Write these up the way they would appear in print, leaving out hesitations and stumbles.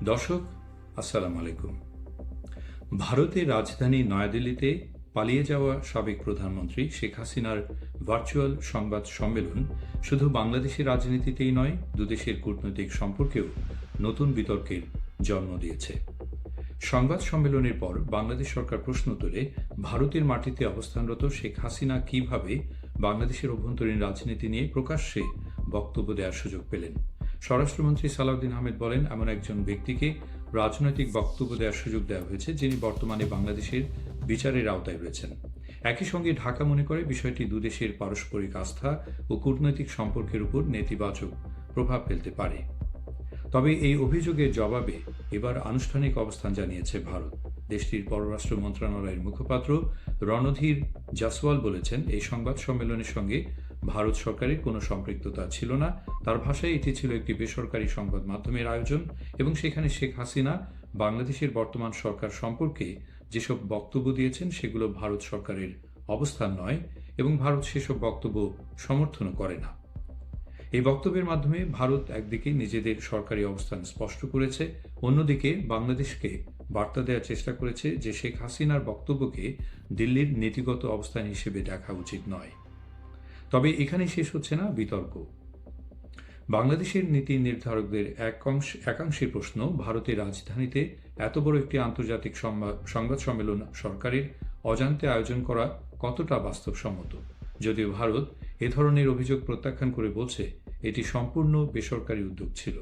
দর্শক, আসসালামু আলাইকুম। ভারতের রাজধানী নয়াদিল্লিতে পালিয়ে যাওয়া সাবেক প্রধানমন্ত্রী শেখ হাসিনার ভার্চুয়াল সংবাদ সম্মেলন শুধু বাংলাদেশের রাজনীতিতেই নয়, দুদেশের কূটনৈতিক সম্পর্কেও নতুন বিতর্কের জন্ম দিয়েছে। সংবাদ সম্মেলনের পর বাংলাদেশ সরকার প্রশ্ন তোলে, ভারতের মাটিতে অবস্থানরত শেখ হাসিনা কিভাবে বাংলাদেশের অভ্যন্তরীণ রাজনীতি নিয়ে প্রকাশ্যে বক্তব্য দেওয়ার সুযোগ পেলেন। স্বরাষ্ট্রমন্ত্রী সালাউদ্দিন আহমেদ বলেন, এমন একজন ব্যক্তিকে রাজনৈতিক বক্তব্য দেওয়ার সুযোগ দেওয়া হয়েছে যিনি বর্তমানে বাংলাদেশের বিচারের আওতায় রয়েছেন। একই সঙ্গে ঢাকা মনে করে বিষয়টি দুদেশের পারস্পরিক আস্থা ও কূটনৈতিক সম্পর্কের উপর নেতিবাচক প্রভাব ফেলতে পারে। তবে এই অভিযোগের জবাবে এবার আনুষ্ঠানিক অবস্থান জানিয়েছে ভারত। দেশটির পররাষ্ট্র মন্ত্রণালয়ের মুখপাত্র রণধীর জাসওয়াল বলেছেন, এই সংবাদ সম্মেলনের সঙ্গে ভারত সরকারের কোনো সম্পৃক্ততা ছিল না। তার ভাষায় এটি ছিল একটি বেসরকারি সংবাদ মাধ্যমের আয়োজন এবং সেখানে শেখ হাসিনা বাংলাদেশের বর্তমান সরকার সম্পর্কে যেসব বক্তব্য দিয়েছেন সেগুলো ভারত সরকারের অবস্থান নয় এবং ভারত সেসব বক্তব্য সমর্থনও করে না। এই বক্তব্যের মাধ্যমে ভারত একদিকে নিজেদের সরকারি অবস্থান স্পষ্ট করেছে, অন্যদিকে বাংলাদেশকে বার্তা দেওয়ার চেষ্টা করেছে যে শেখ হাসিনার বক্তব্যকে দিল্লির নীতিগত অবস্থান হিসেবে দেখা উচিত নয়। তবে এখানে শেষ হচ্ছে না বিতর্ক। বাংলাদেশের নীতি নির্ধারকদের একাংশের প্রশ্ন, ভারতের রাজধানীতে এত বড় একটি আন্তর্জাতিক সংবাদ সম্মেলন সরকারের অজান্তে আয়োজন করা কতটা বাস্তবসম্মত। যদিও ভারত এ ধরনের অভিযোগ প্রত্যাখ্যান করে বলছে এটি সম্পূর্ণ বেসরকারি উদ্যোগ ছিল।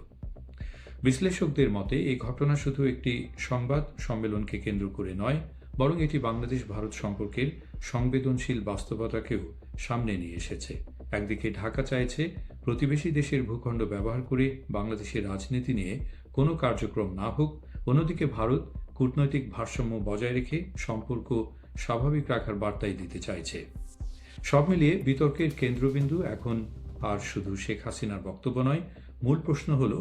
বিশ্লেষকদের মতে এই ঘটনা শুধু একটি সংবাদ সম্মেলনকে কেন্দ্র করে নয়, বরং এটি বাংলাদেশ ভারত সম্পর্কের সংবেদনশীল বাস্তবতাকেও সামনে নিয়ে এসেছে। একদিকে ঢাকা চাইছে প্রতিবেশী দেশের ভূখণ্ড ব্যবহার করে বাংলাদেশের রাজনীতি নিয়ে কোনো কার্যক্রম না হোক, অন্যদিকে ভারত কূটনৈতিক ভারসাম্য বজায় রেখে সম্পর্ক স্বাভাবিক রাখার বার্তাই দিতে চাইছে। সব মিলিয়ে বিতর্কের কেন্দ্রবিন্দু এখন আর শুধু শেখ হাসিনার বক্তব্য নয়, মূল প্রশ্ন হল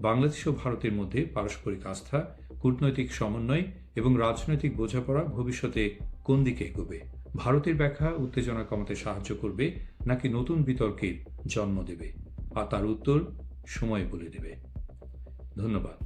বাংলাদেশ ও ভারতের মধ্যে পারস্পরিক আস্থা, কূটনৈতিক সমন্বয় এবং রাজনৈতিক বোঝাপড়া ভবিষ্যতে কোন দিকে এগোবে। ভারতের ব্যাখ্যা উত্তেজনা কমাতে সাহায্য করবে নাকি নতুন বিতর্কের জন্ম দেবে, আর তার উত্তর সময় বলে দেবে। ধন্যবাদ।